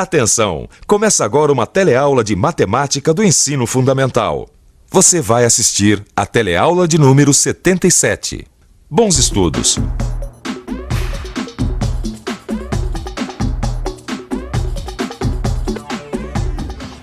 Atenção! Começa agora uma teleaula de matemática do ensino fundamental. Você vai assistir a teleaula de número 77. Bons estudos!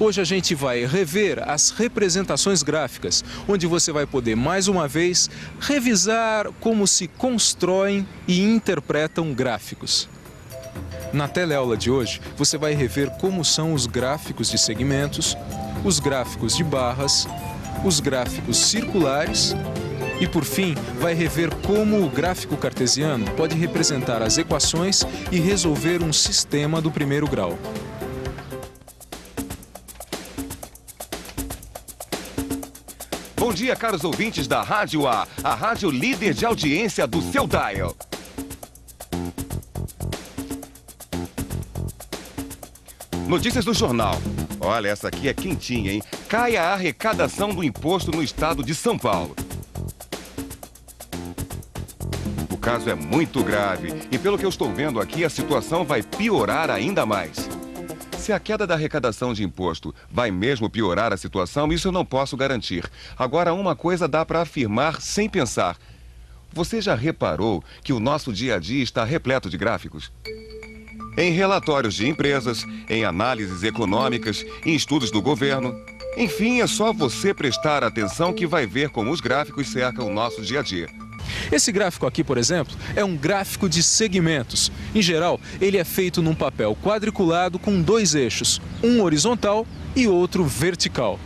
Hoje a gente vai rever as representações gráficas, onde você vai poder, mais uma vez, revisar como se constroem e interpretam gráficos. Na teleaula de hoje, você vai rever como são os gráficos de segmentos, os gráficos de barras, os gráficos circulares e, por fim, vai rever como o gráfico cartesiano pode representar as equações e resolver um sistema do primeiro grau. Bom dia, caros ouvintes da Rádio A rádio líder de audiência do seu dial. Notícias do jornal. Olha, essa aqui é quentinha, hein? Cai a arrecadação do imposto no estado de São Paulo. O caso é muito grave e, pelo que eu estou vendo aqui, a situação vai piorar ainda mais. Se a queda da arrecadação de imposto vai mesmo piorar a situação, isso eu não posso garantir. Agora, uma coisa dá para afirmar sem pensar. Você já reparou que o nosso dia a dia está repleto de gráficos? Em relatórios de empresas, em análises econômicas, em estudos do governo. Enfim, é só você prestar atenção que vai ver como os gráficos cercam o nosso dia a dia. Esse gráfico aqui, por exemplo, é um gráfico de segmentos. Em geral, ele é feito num papel quadriculado com dois eixos, um horizontal e outro vertical.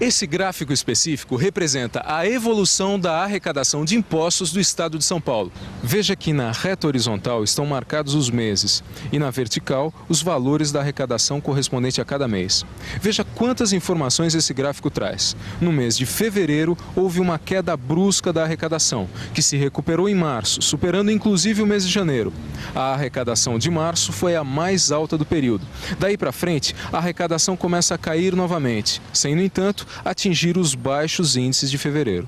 Esse gráfico específico representa a evolução da arrecadação de impostos do estado de São Paulo. Veja que na reta horizontal estão marcados os meses e na vertical os valores da arrecadação correspondente a cada mês. Veja quantas informações esse gráfico traz. No mês de fevereiro houve uma queda brusca da arrecadação, que se recuperou em março, superando inclusive o mês de janeiro. A arrecadação de março foi a mais alta do período. Daí para frente, a arrecadação começa a cair novamente, sem, no entanto, atingir os baixos índices de fevereiro.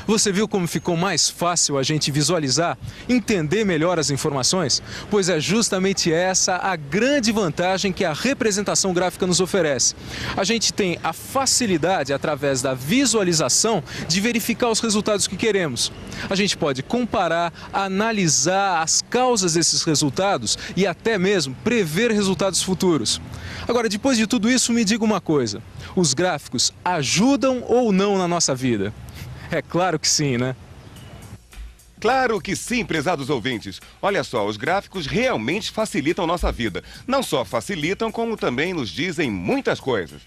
Você viu como ficou mais fácil a gente visualizar, entender melhor as informações? Pois é justamente essa a grande vantagem que a representação gráfica nos oferece. A gente tem a facilidade, através da visualização, de verificar os resultados que queremos. A gente pode comparar, analisar as causas desses resultados e até mesmo prever resultados futuros. Agora, depois de tudo isso, me diga uma coisa: os gráficos ajudam ou não na nossa vida? É claro que sim, né? Claro que sim, prezados ouvintes. Olha só, os gráficos realmente facilitam nossa vida. Não só facilitam, como também nos dizem muitas coisas.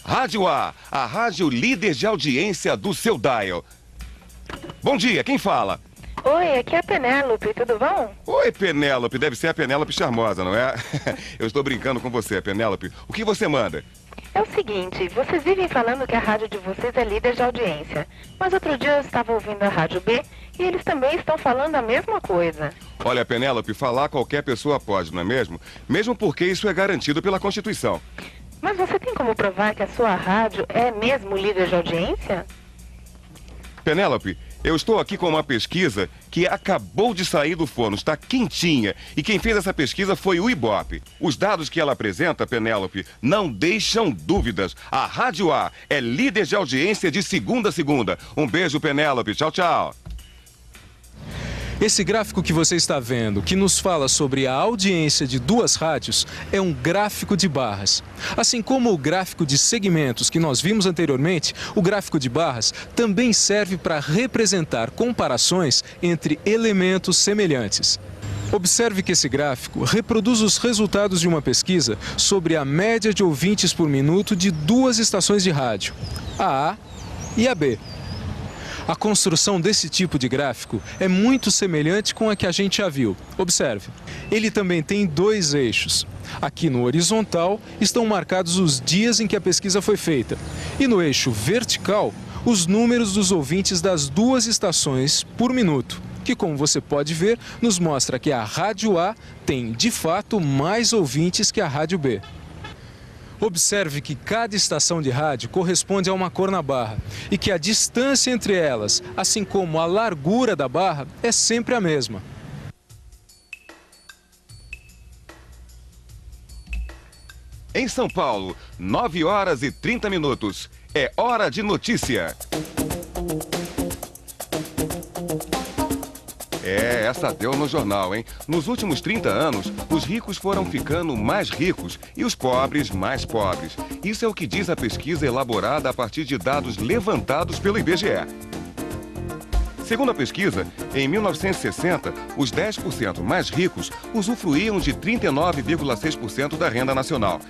Rádio A rádio líder de audiência do seu dial. Bom dia, quem fala? Oi, aqui é a Penélope, tudo bom? Oi, Penélope, deve ser a Penélope Charmosa, não é? Eu estou brincando com você, Penélope. O que você manda? É o seguinte, vocês vivem falando que a rádio de vocês é líder de audiência. Mas outro dia eu estava ouvindo a Rádio B e eles também estão falando a mesma coisa. Olha, Penélope, falar qualquer pessoa pode, não é mesmo? Mesmo porque isso é garantido pela Constituição. Mas você tem como provar que a sua rádio é mesmo líder de audiência? Penélope, eu estou aqui com uma pesquisa que acabou de sair do forno, está quentinha. E quem fez essa pesquisa foi o Ibope. Os dados que ela apresenta, Penélope, não deixam dúvidas. A Rádio A é líder de audiência de segunda a segunda. Um beijo, Penélope. Tchau, tchau. Esse gráfico que você está vendo, que nos fala sobre a audiência de duas rádios, é um gráfico de barras. Assim como o gráfico de segmentos que nós vimos anteriormente, o gráfico de barras também serve para representar comparações entre elementos semelhantes. Observe que esse gráfico reproduz os resultados de uma pesquisa sobre a média de ouvintes por minuto de duas estações de rádio, a A e a B. A construção desse tipo de gráfico é muito semelhante com a que a gente já viu. Observe, ele também tem dois eixos. Aqui no horizontal estão marcados os dias em que a pesquisa foi feita. E no eixo vertical, os números dos ouvintes das duas estações por minuto, que, como você pode ver, nos mostra que a Rádio A tem, de fato, mais ouvintes que a Rádio B. Observe que cada estação de rádio corresponde a uma cor na barra e que a distância entre elas, assim como a largura da barra, é sempre a mesma. Em São Paulo, 9 horas e 30 minutos. É hora de notícia. Essa deu no jornal, hein? Nos últimos 30 anos, os ricos foram ficando mais ricos e os pobres mais pobres. Isso é o que diz a pesquisa elaborada a partir de dados levantados pelo IBGE. Segundo a pesquisa, em 1960, os 10% mais ricos usufruíam de 39,6% da renda nacional.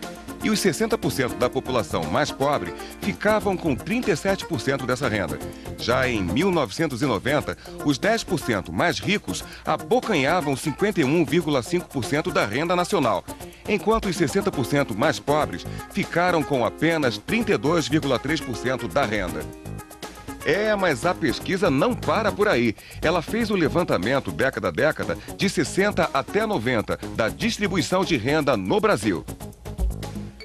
E os 60% da população mais pobre ficavam com 37% dessa renda. Já em 1990, os 10% mais ricos abocanhavam 51,5% da renda nacional, enquanto os 60% mais pobres ficaram com apenas 32,3% da renda. Mas a pesquisa não para por aí. Ela fez o levantamento década a década, de 60 até 90, da distribuição de renda no Brasil.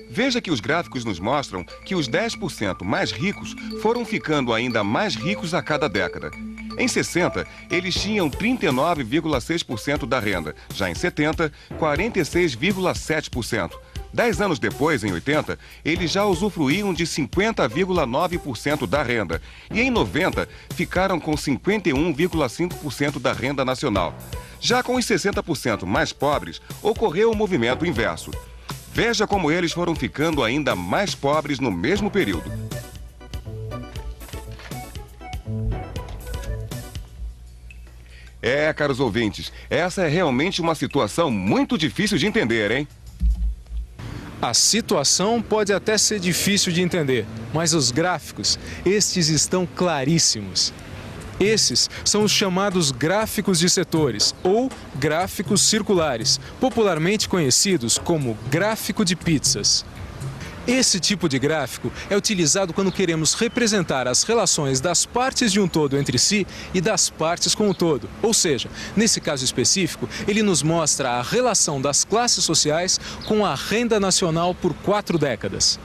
Veja que os gráficos nos mostram que os 10% mais ricos foram ficando ainda mais ricos a cada década. Em 60, eles tinham 39,6% da renda. Já em 70, 46,7%. 10 anos depois, em 80, eles já usufruíam de 50,9% da renda. E em 90, ficaram com 51,5% da renda nacional. Já com os 60% mais pobres, ocorreu o movimento inverso. Veja como eles foram ficando ainda mais pobres no mesmo período. Caros ouvintes, essa é realmente uma situação muito difícil de entender, hein? A situação pode até ser difícil de entender, mas os gráficos, estes estão claríssimos. Esses são os chamados gráficos de setores, ou gráficos circulares, popularmente conhecidos como gráfico de pizzas. Esse tipo de gráfico é utilizado quando queremos representar as relações das partes de um todo entre si e das partes com o todo. Ou seja, nesse caso específico, ele nos mostra a relação das classes sociais com a renda nacional por 4 décadas.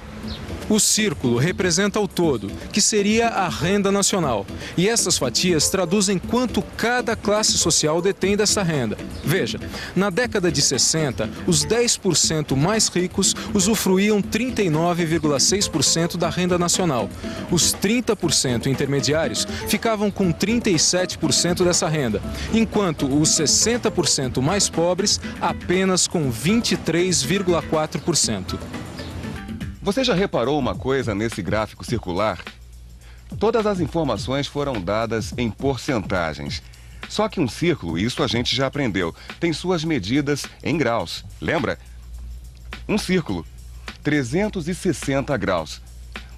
O círculo representa o todo, que seria a renda nacional. E essas fatias traduzem quanto cada classe social detém dessa renda. Veja, na década de 60, os 10% mais ricos usufruíam 39,6% da renda nacional. Os 30% intermediários ficavam com 37% dessa renda, enquanto os 60% mais pobres apenas com 23,4%. Você já reparou uma coisa nesse gráfico circular? Todas as informações foram dadas em porcentagens. Só que um círculo, isso a gente já aprendeu, tem suas medidas em graus. Lembra? Um círculo, 360 graus.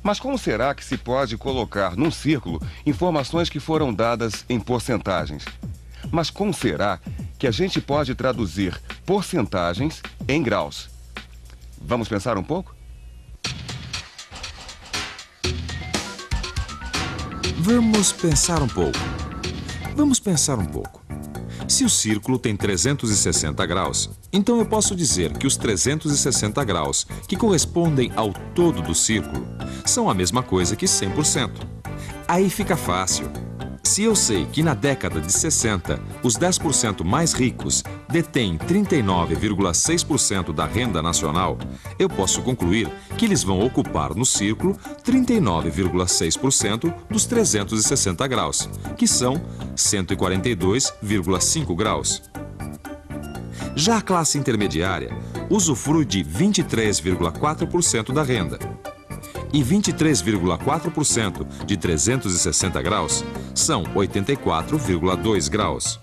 Mas como será que se pode colocar num círculo informações que foram dadas em porcentagens? Mas como será que a gente pode traduzir porcentagens em graus? Vamos pensar um pouco? Vamos pensar um pouco. Se o círculo tem 360 graus, então eu posso dizer que os 360 graus, que correspondem ao todo do círculo, são a mesma coisa que 100%. Aí fica fácil. Se eu sei que na década de 60, os 10% mais ricos detêm 39,6% da renda nacional, eu posso concluir que eles vão ocupar no círculo 39,6% dos 360 graus, que são 142,5 graus. Já a classe intermediária usufrui de 23,4% da renda. E 23,4% de 360 graus são 84,2 graus.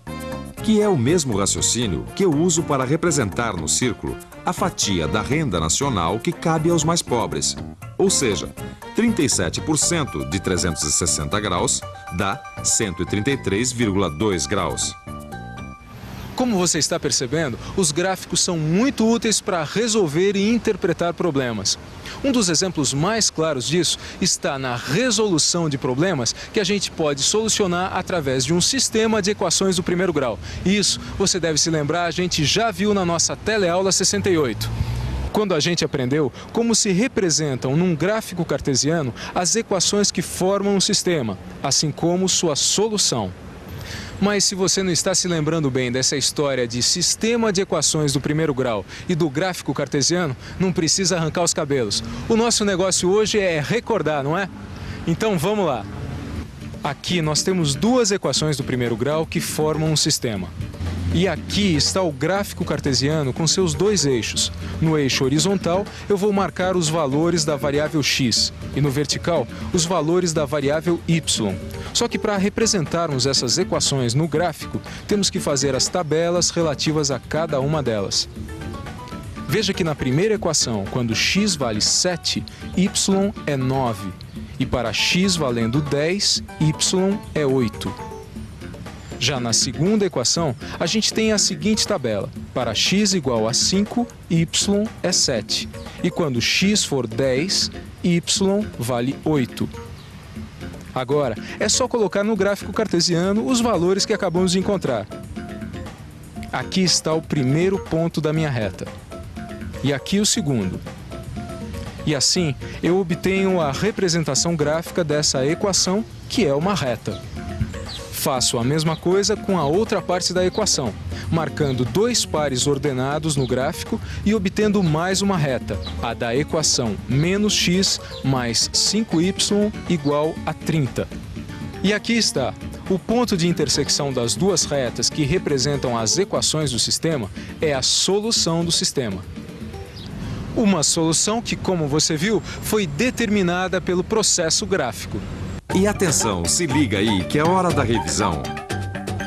Que é o mesmo raciocínio que eu uso para representar no círculo a fatia da renda nacional que cabe aos mais pobres. Ou seja, 37% de 360 graus dá 133,2 graus. Como você está percebendo, os gráficos são muito úteis para resolver e interpretar problemas. Um dos exemplos mais claros disso está na resolução de problemas que a gente pode solucionar através de um sistema de equações do primeiro grau. Isso, você deve se lembrar, a gente já viu na nossa teleaula 68. Quando a gente aprendeu como se representam num gráfico cartesiano as equações que formam um sistema, assim como sua solução. Mas se você não está se lembrando bem dessa história de sistema de equações do primeiro grau e do gráfico cartesiano, não precisa arrancar os cabelos. O nosso negócio hoje é recordar, não é? Então vamos lá. Aqui nós temos duas equações do primeiro grau que formam um sistema. E aqui está o gráfico cartesiano com seus dois eixos. No eixo horizontal, eu vou marcar os valores da variável x e no vertical, os valores da variável y. Só que para representarmos essas equações no gráfico, temos que fazer as tabelas relativas a cada uma delas. Veja que na primeira equação, quando x vale 7, y é 9. E para x valendo 10, y é 8. Já na segunda equação, a gente tem a seguinte tabela. Para x igual a 5, y é 7. E quando x for 10, y vale 8. Agora, é só colocar no gráfico cartesiano os valores que acabamos de encontrar. Aqui está o primeiro ponto da minha reta. E aqui o segundo. E assim, eu obtenho a representação gráfica dessa equação, que é uma reta. Faço a mesma coisa com a outra parte da equação, marcando dois pares ordenados no gráfico e obtendo mais uma reta, a da equação menos x mais 5y igual a 30. E aqui está. O ponto de intersecção das duas retas que representam as equações do sistema é a solução do sistema. Uma solução que, como você viu, foi determinada pelo processo gráfico. E atenção, se liga aí que é hora da revisão.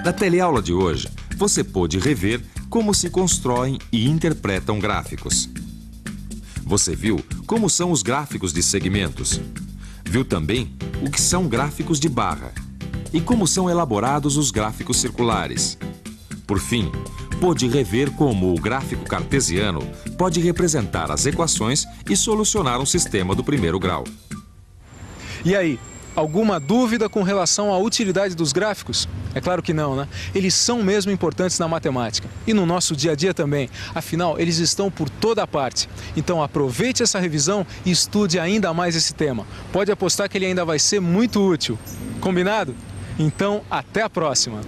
Na teleaula de hoje, você pôde rever como se constroem e interpretam gráficos. Você viu como são os gráficos de segmentos. Viu também o que são gráficos de barra e como são elaborados os gráficos circulares. Por fim, pôde rever como o gráfico cartesiano pode representar as equações e solucionar um sistema do primeiro grau. E aí? Alguma dúvida com relação à utilidade dos gráficos? É claro que não, né? Eles são mesmo importantes na matemática e no nosso dia a dia também. Afinal, eles estão por toda parte. Então aproveite essa revisão e estude ainda mais esse tema. Pode apostar que ele ainda vai ser muito útil. Combinado? Então, até a próxima!